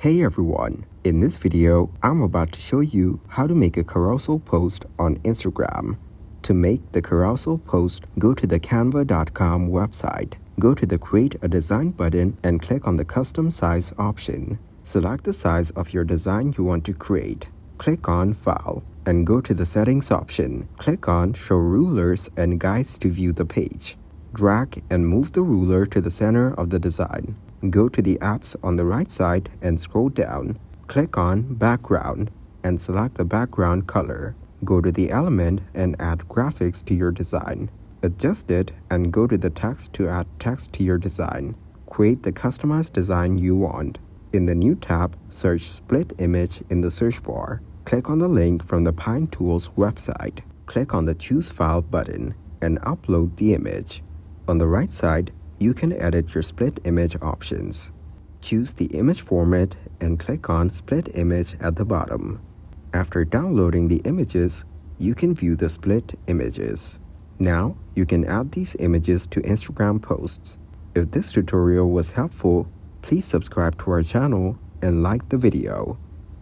Hey everyone, in this video, I'm about to show you how to make a carousel post on Instagram. To make the carousel post, go to the canva.com website. Go to the Create a Design button and click on the Custom Size option. Select the size of your design you want to create. Click on File and go to the Settings option. Click on Show Rulers and Guides to view the page. Drag and move the ruler to the center of the design. Go to the apps on the right side and scroll down. Click on Background and select the background color. Go to the element and add graphics to your design. Adjust it and go to the text to add text to your design. Create the customized design you want. In the New tab, search Split Image in the search bar. Click on the link from the Pine Tools website. Click on the Choose File button and upload the image. On the right side, you can edit your split image options. Choose the image format and click on Split Image at the bottom. After downloading the images, you can view the split images. Now, you can add these images to Instagram posts. If this tutorial was helpful, please subscribe to our channel and like the video.